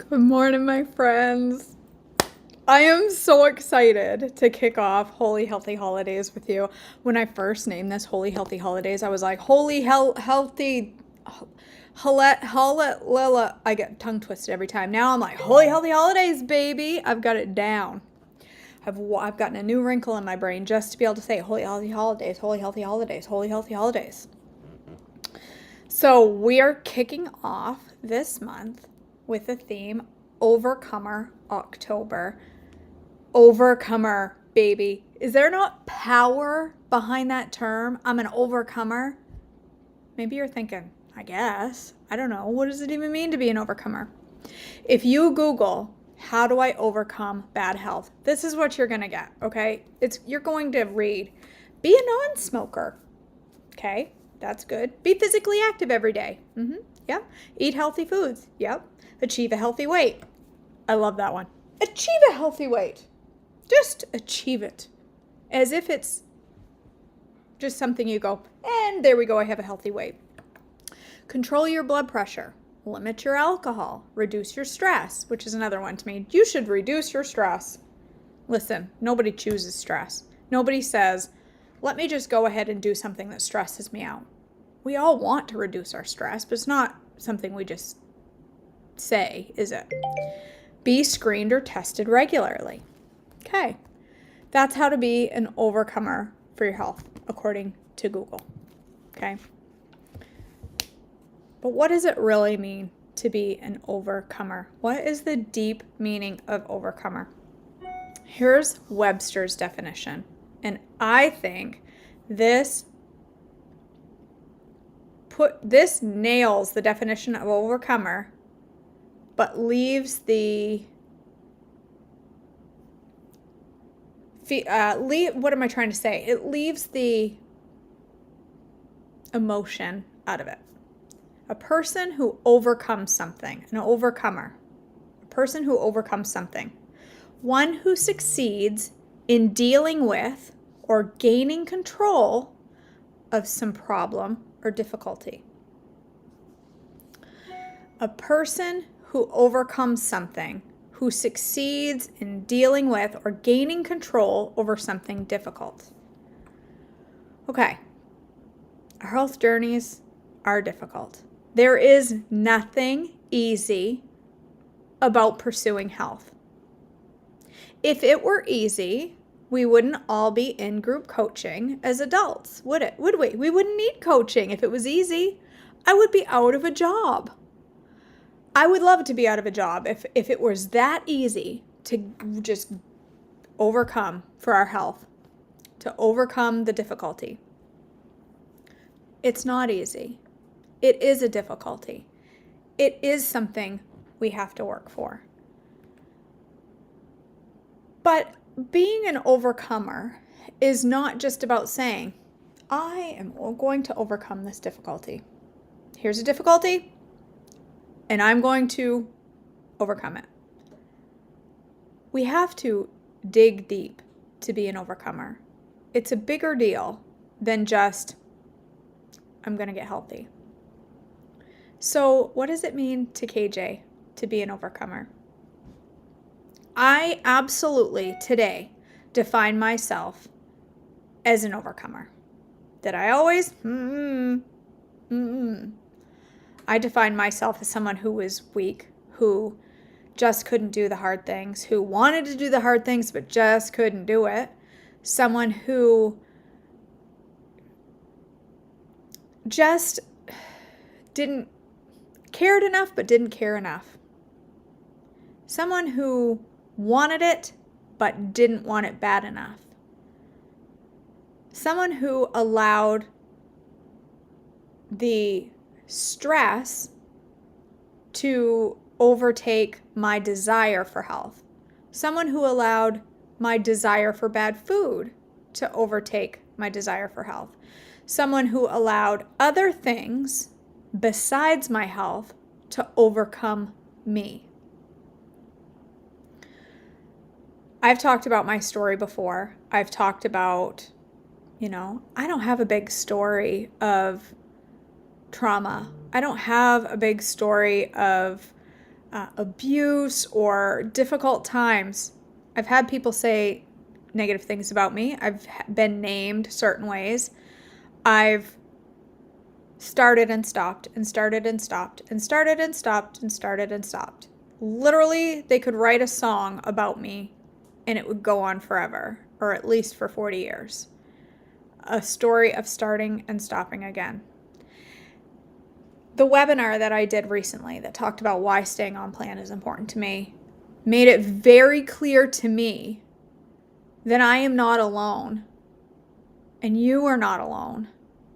Good morning, my friends. I am so excited to kick off Holy Healthy Holidays with you. When I first named this Holy Healthy Holidays, I was like, Healthy Lila. I get tongue twisted every time. Now I'm like, Holy Healthy Holidays, baby. I've got it down. I've gotten a new wrinkle in my brain just to be able to say Holy Healthy Holidays, Holy Healthy Holidays, Holy Healthy Holidays. So we are kicking off this month with the theme Overcomer October. Overcomer, baby. Is there not power behind that term? I'm an overcomer. Maybe you're thinking, I guess. I don't know. What does it even mean to be an overcomer? If you Google, how do I overcome bad health? This is what you're going to get, okay? You're going to read, be a non-smoker. Okay, that's good. Be physically active every day. Yep. Eat healthy foods. Yep. Achieve a healthy weight. I love that one. Achieve a healthy weight. Just achieve it. As if it's just something you go, and there we go, I have a healthy weight. Control your blood pressure. Limit your alcohol. Reduce your stress, which is another one to me. You should reduce your stress. Listen, nobody chooses stress. Nobody says, let me just go ahead and do something that stresses me out. We all want to reduce our stress, but it's not something we just say, is it? Be screened or tested regularly. Okay, that's how to be an overcomer for your health, according to Google. Okay, but what does it really mean to be an overcomer? What is the deep meaning of overcomer? Here's Webster's definition, and I think this nails the definition of overcomer, but leaves the what am I trying to say? It leaves the emotion out of it. A person who overcomes something, an overcomer, a person who overcomes something, one who succeeds in dealing with or gaining control of some problem or difficulty. A person who overcomes something, who succeeds in dealing with or gaining control over something difficult. Okay, our health journeys are difficult. There is nothing easy about pursuing health. If it were easy, we wouldn't all be in group coaching as adults, would it? Would we? We wouldn't need coaching if it was easy. I would be out of a job. I would love to be out of a job if it was that easy to just overcome for our health, to overcome the difficulty. It's not easy. It is a difficulty. It is something we have to work for. But being an overcomer is not just about saying, I am going to overcome this difficulty. Here's a difficulty, and I'm going to overcome it. We have to dig deep to be an overcomer. It's a bigger deal than just, I'm going to get healthy. So what does it mean to KJ to be an overcomer? I absolutely today define myself as an overcomer. Did I always? I define myself as someone who was weak, who just couldn't do the hard things, who wanted to do the hard things but just couldn't do it. Someone who just didn't cared enough but didn't care enough. Someone who wanted it but didn't want it bad enough. Someone who allowed the stress to overtake my desire for health. Someone who allowed my desire for bad food to overtake my desire for health. Someone who allowed other things besides my health to overcome me. I've talked about my story before. I've talked about, I don't have a big story of trauma. I don't have a big story of abuse or difficult times, I've had people say negative things about me. I've been named certain ways. I've started and stopped and started and stopped and started and stopped and started and stopped. Literally, they could write a song about me and it would go on forever, or at least for 40 years. A story of starting and stopping again. The webinar that I did recently that talked about why staying on plan is important to me made it very clear to me that I am not alone and you are not alone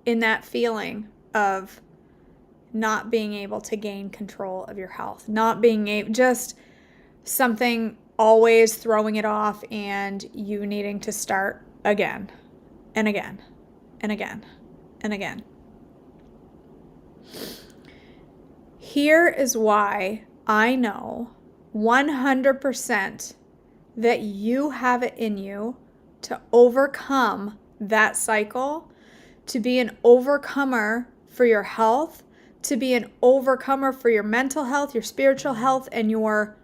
in that feeling of not being able to gain control of your health, not being able, just something always throwing it off and you needing to start again and again and again and again. Here is why I know 100% that you have it in you to overcome that cycle, to be an overcomer for your health, to be an overcomer for your mental health, your spiritual health, and your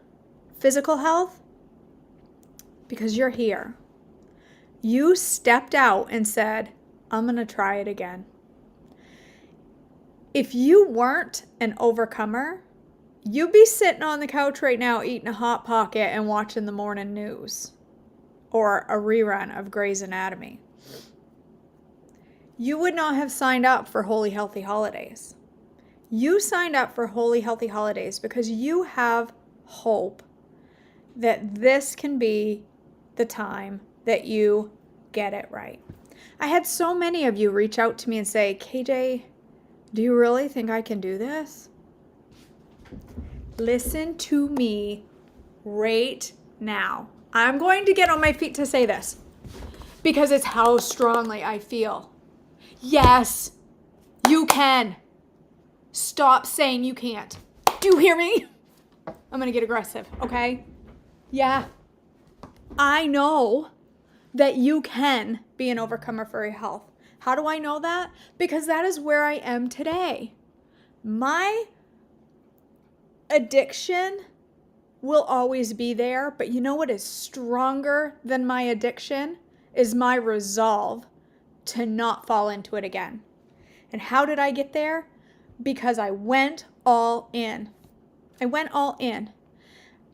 physical health, because you're here. You stepped out and said, I'm going to try it again. If you weren't an overcomer, you'd be sitting on the couch right now eating a Hot Pocket and watching the morning news or a rerun of Grey's Anatomy. You would not have signed up for Holy Healthy Holidays. You signed up for Holy Healthy Holidays because you have hope that this can be the time that you get it right. I had so many of you reach out to me and say, KJ, do you really think I can do this? Listen to me right now. I'm going to get on my feet to say this because it's how strongly I feel. Yes, you can. Stop saying you can't. Do you hear me? I'm going to get aggressive, okay? Yeah. I know that you can be an overcomer for your health. How do I know that? Because that is where I am today. My addiction will always be there, but you know what is stronger than my addiction is my resolve to not fall into it again. And how did I get there? Because I went all in. I went all in.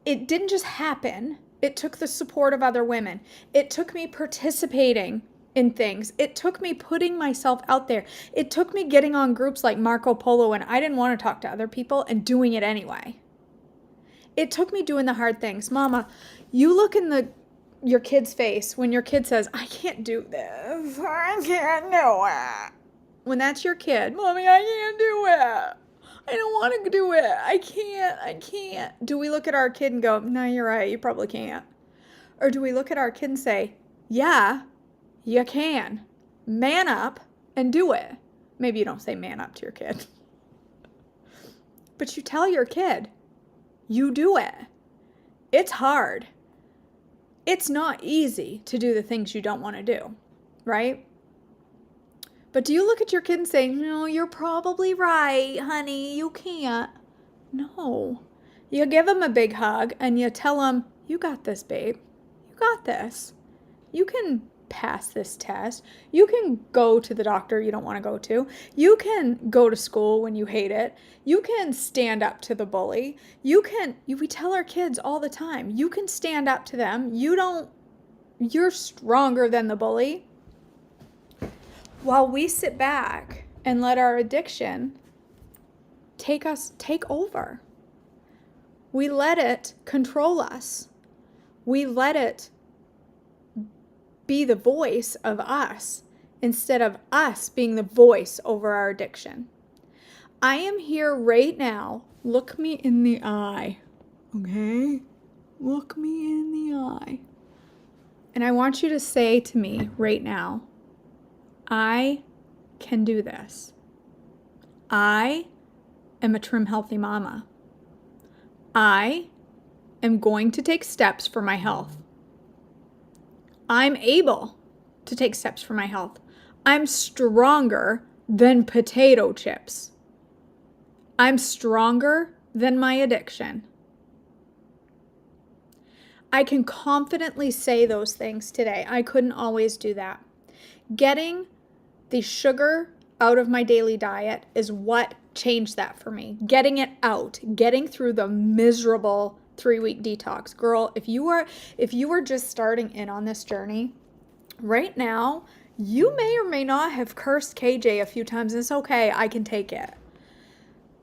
It didn't just happen. It took the support of other women. It took me participating in things. It took me putting myself out there. It took me getting on groups like Marco Polo when I didn't want to talk to other people and doing it anyway. It took me doing the hard things. Mama, you look in your kid's face when your kid says, I can't do this. I can't do it. When that's your kid, Mommy, I can't do it. I don't want to do it. I can't. Do we look at our kid and go, no, you're right, you probably can't? Or do we look at our kid and say, yeah, you can. Man up and do it. Maybe you don't say man up to your kid. But you tell your kid, you do it. It's hard. It's not easy to do the things you don't want to do, right? But do you look at your kid and say, no, you're probably right, honey, you can't? No. You give them a big hug and you tell them, you got this, babe. You got this. You can pass this test. You can go to the doctor you don't want to go to. You can go to school when you hate it. You can stand up to the bully. We tell our kids all the time, you can stand up to them. You're stronger than the bully. While we sit back and let our addiction take over. We let it control us. We let it be the voice of us instead of us being the voice over our addiction. I am here right now. Look me in the eye, okay? Look me in the eye. And I want you to say to me right now, I can do this. I am a trim, healthy mama. I am going to take steps for my health. I'm able to take steps for my health. I'm stronger than potato chips. I'm stronger than my addiction. I can confidently say those things today. I couldn't always do that. Getting the sugar out of my daily diet is what changed that for me. Getting it out, getting through the miserable 3-week detox. Girl, if you were just starting in on this journey right now, you may or may not have cursed KJ a few times. It's okay. I can take it.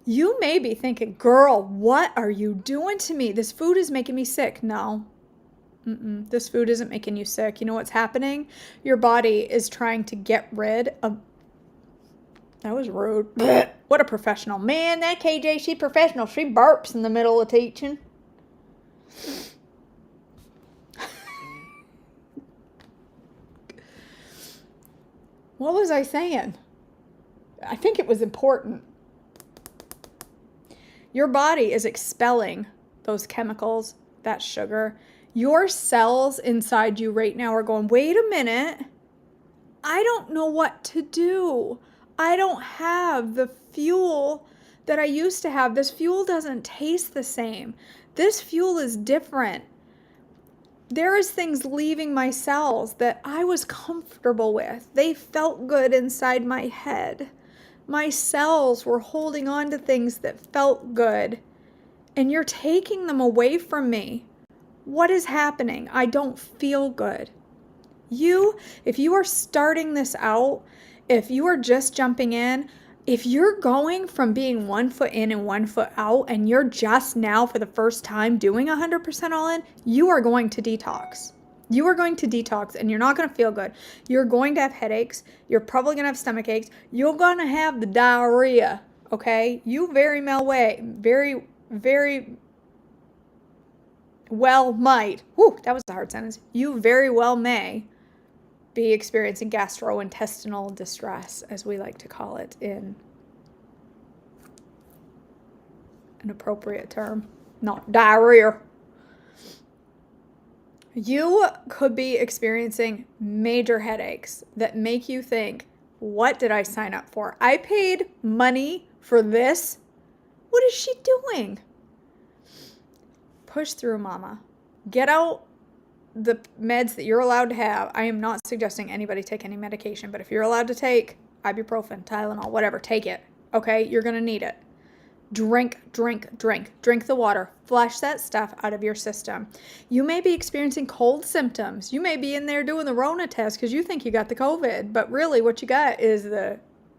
You may be thinking, girl, what are you doing to me? This food is making me sick. No, this food isn't making you sick. You know what's happening? Your body is trying to get rid of. That was rude. What a professional. Man, that KJ, she professional. She burps in the middle of teaching. What was I saying? I think it was important. Your body is expelling those chemicals, that sugar. Your cells inside you right now are going, wait a minute. I don't know what to do. I don't have the fuel that I used to have. This fuel doesn't taste the same. This fuel is different. There is things leaving my cells that I was comfortable with. They felt good inside my head. My cells were holding on to things that felt good, and you're taking them away from me. What is happening? I don't feel good. If you are starting this out, if you are just jumping in, if you're going from being 1 foot in and 1 foot out, and you're just now for the first time doing 100% all in, you are going to detox. You are going to detox and you're not going to feel good. You're going to have headaches. You're probably going to have stomach aches. You're going to have the diarrhea, okay? You very well might. Whew, that was a hard sentence. You very well may be experiencing gastrointestinal distress, as we like to call it in an appropriate term, not diarrhea. You could be experiencing major headaches that make you think, what did I sign up for? I paid money for this. What is she doing? Push through, mama. Get out the meds that you're allowed to have. I am not suggesting anybody take any medication, but if you're allowed to take ibuprofen, Tylenol, whatever, take it. Okay? You're going to need it. Drink the water. Flush that stuff out of your system. You may be experiencing cold symptoms. You may be in there doing the Rona test because you think you got the COVID, but really what you got is the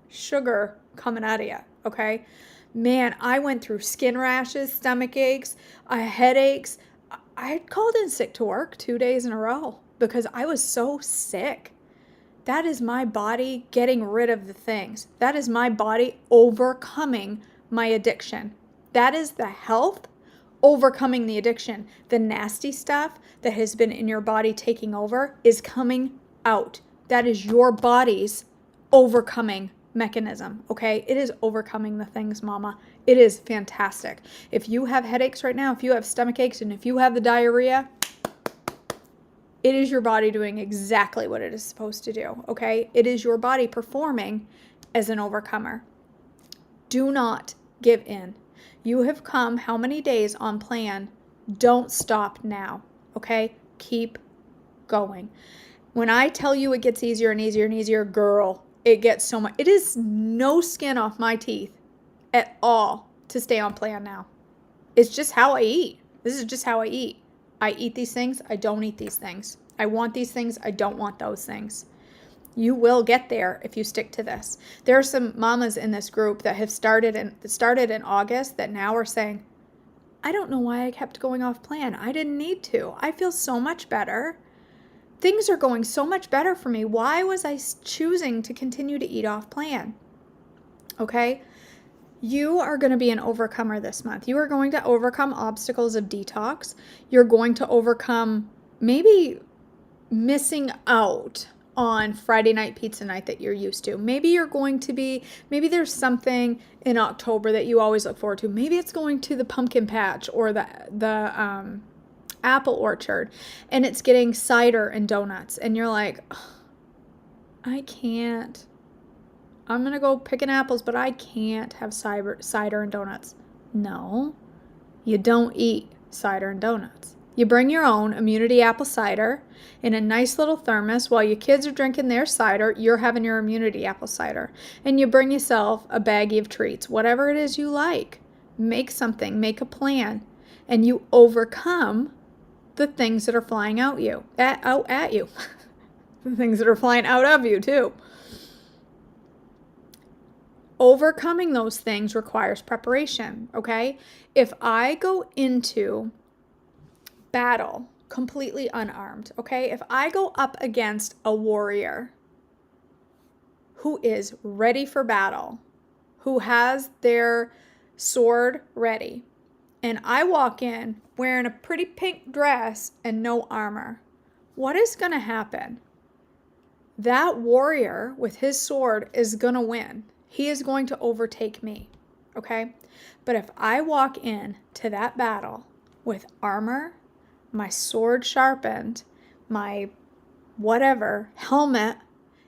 sugar coming out of you, okay? Man, I went through skin rashes, stomach aches, headaches. I called in sick to work 2 days in a row because I was so sick. That is my body getting rid of the things. That is my body overcoming my addiction. That is the health overcoming the addiction. The nasty stuff that has been in your body taking over is coming out. That is your body's overcoming mechanism, okay? It is overcoming the things, mama. It is fantastic. If you have headaches right now, if you have stomach aches, and if you have the diarrhea, it is your body doing exactly what it is supposed to do, okay? It is your body performing as an overcomer. Do not give in. You have come how many days on plan? Don't stop now, okay? Keep going. When I tell you it gets easier and easier and easier, girl, it gets so much. It is no skin off my teeth at all to stay on plan now. It's just how I eat. This is just how I eat. I eat these things. I don't eat these things. I want these things. I don't want those things. You will get there if you stick to this. There are some mamas in this group that have started in August that now are saying, I don't know why I kept going off plan. I didn't need to. I feel so much better. Things are going so much better for me. Why was I choosing to continue to eat off plan? Okay? You are going to be an overcomer this month. You are going to overcome obstacles of detox. You're going to overcome maybe missing out on Friday night pizza night that you're used to. Maybe there's something in October that you always look forward to. Maybe it's going to the pumpkin patch or the apple orchard, and it's getting cider and donuts, and you're like, I can't. I'm going to go picking apples, but I can't have cider and donuts. No, you don't eat cider and donuts. You bring your own Immunity apple cider in a nice little thermos. While your kids are drinking their cider, you're having your Immunity apple cider. And you bring yourself a baggie of treats, whatever it is you like. Make something, make a plan, and you overcome the things that are flying out you. The things that are flying out of you too. Overcoming those things requires preparation, okay? If I go into battle completely unarmed, okay? If I go up against a warrior who is ready for battle, who has their sword ready, and I walk in wearing a pretty pink dress and no armor, what is going to happen? That warrior with his sword is going to win. He is going to overtake me, okay? But if I walk in to that battle with armor, my sword sharpened, my whatever, helmet,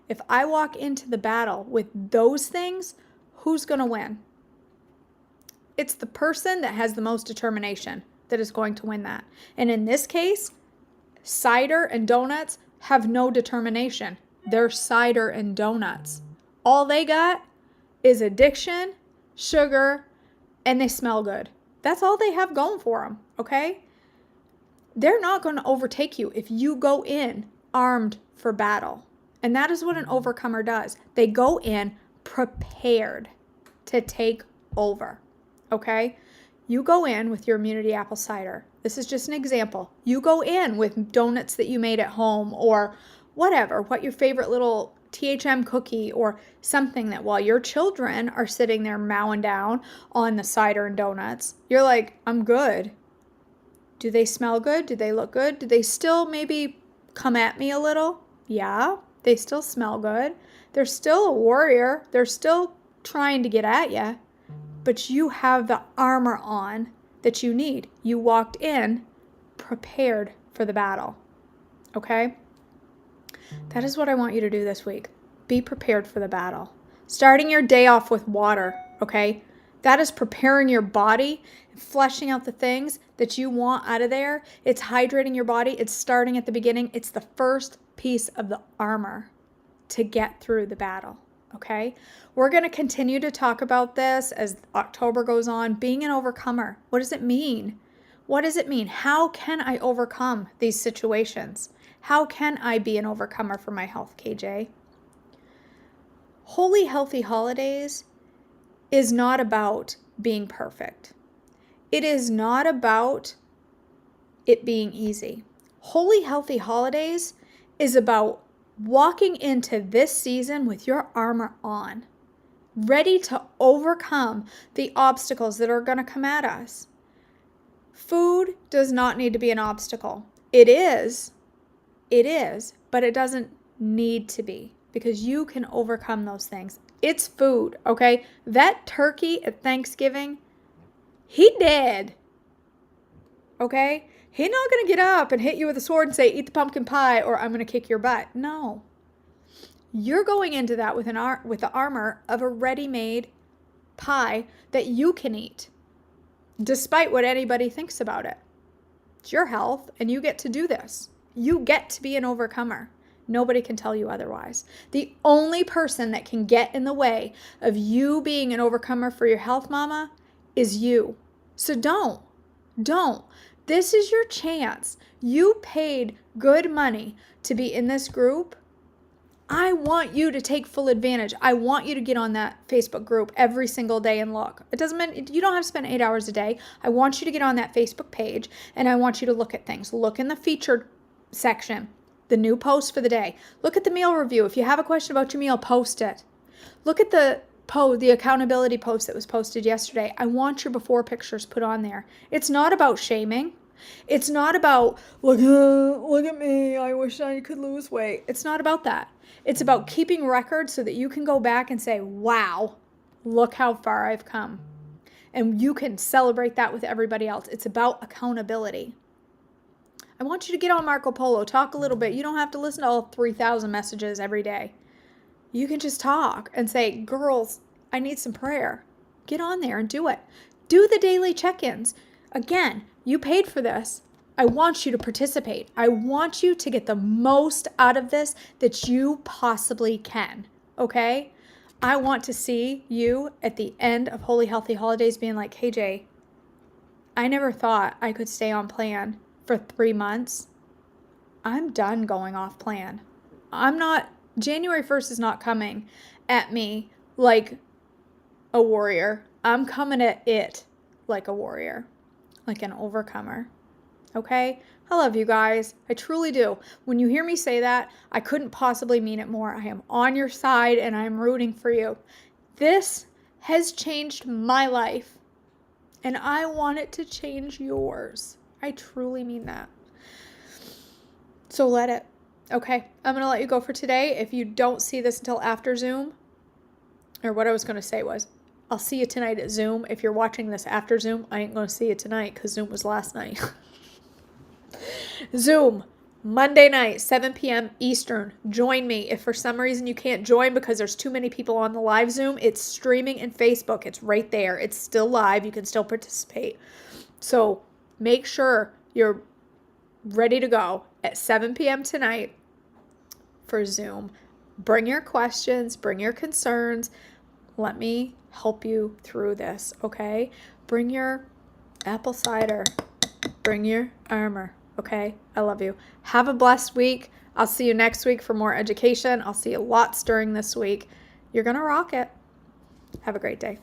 if I walk into the battle with those things, who's going to win? It's the person that has the most determination that is going to win that. And in this case, cider and donuts have no determination. They're cider and donuts. All they got is addiction, sugar, and they smell good. That's all they have going for them, okay? They're not going to overtake you if you go in armed for battle. And that is what an overcomer does. They go in prepared to take over, okay? You go in with your Immunity apple cider. This is just an example. You go in with donuts that you made at home or whatever, what your favorite little THM cookie or something that while your children are sitting there mowing down on the cider and donuts, you're like, I'm good. Do they smell good? Do they look good? Do they still maybe come at me a little? Yeah, they still smell good. They're still a warrior. They're still trying to get at you. But you have the armor on that you need. You walked in prepared for the battle. Okay? That is what I want you to do this week. Be prepared for the battle. Starting your day off with water, okay? That is preparing your body, fleshing out the things that you want out of there. It's hydrating your body. It's starting at the beginning. It's the first piece of the armor to get through the battle, okay? We're going to continue to talk about this as October goes on. Being an overcomer, what does it mean? What does it mean? How can I overcome these situations? How can I be an overcomer for my health, KJ? Holy Healthy Holidays is not about being perfect. It is not about it being easy. Holy Healthy Holidays is about walking into this season with your armor on, ready to overcome the obstacles that are going to come at us. Food does not need to be an obstacle. It is, but it doesn't need to be because you can overcome those things. It's food, okay? That turkey at Thanksgiving, he dead, okay? He's not going to get up and hit you with a sword and say, eat the pumpkin pie or I'm going to kick your butt. No. You're going into that with the armor of a ready-made pie that you can eat, despite what anybody thinks about it. It's your health, and you get to do this. You get to be an overcomer. Nobody can tell you otherwise. The only person that can get in the way of you being an overcomer for your health, mama, is you. So don't. This is your chance. You paid good money to be in this group. I want you to take full advantage. I want you to get on that Facebook group every single day and look. It doesn't mean you don't have to spend 8 hours a day. I want you to get on that Facebook page and I want you to look at things. Look in the featured section, the new post for the day. Look at the meal review. If you have a question about your meal, post it. Look at the accountability post that was posted yesterday. I want your before pictures put on there. It's not about shaming. It's not about, look at me, I wish I could lose weight. It's not about that. It's about keeping records so that you can go back and say, wow, look how far I've come. And you can celebrate that with everybody else. It's about accountability. I want you to get on Marco Polo, talk a little bit. You don't have to listen to all 3,000 messages every day. You can just talk and say, girls, I need some prayer. Get on there and do it. Do the daily check-ins. Again, you paid for this. I want you to participate. I want you to get the most out of this that you possibly can. Okay? I want to see you at the end of Holy Healthy Holidays being like, hey, Jay, I never thought I could stay on plan for 3 months. I'm done going off plan. January 1st is not coming at me like a warrior. I'm coming at it like a warrior, like an overcomer. Okay? I love you guys. I truly do. When you hear me say that, I couldn't possibly mean it more. I am on your side and I'm rooting for you. This has changed my life and I want it to change yours. I truly mean that. So let it. Okay, I'm going to let you go for today. If you don't see this until after Zoom, or what I was going to say was, I'll see you tonight at Zoom. If you're watching this after Zoom, I ain't going to see you tonight because Zoom was last night. Zoom, Monday night, 7 p.m. Eastern. Join me. If for some reason you can't join because there's too many people on the live Zoom, it's streaming in Facebook. It's right there. It's still live. You can still participate. So make sure you're ready to go at 7 p.m. tonight for Zoom. Bring your questions, bring your concerns. Let me help you through this, okay? Bring your apple cider. Bring your armor, okay? I love you. Have a blessed week. I'll see you next week for more education. I'll see you lots during this week. You're going to rock it. Have a great day.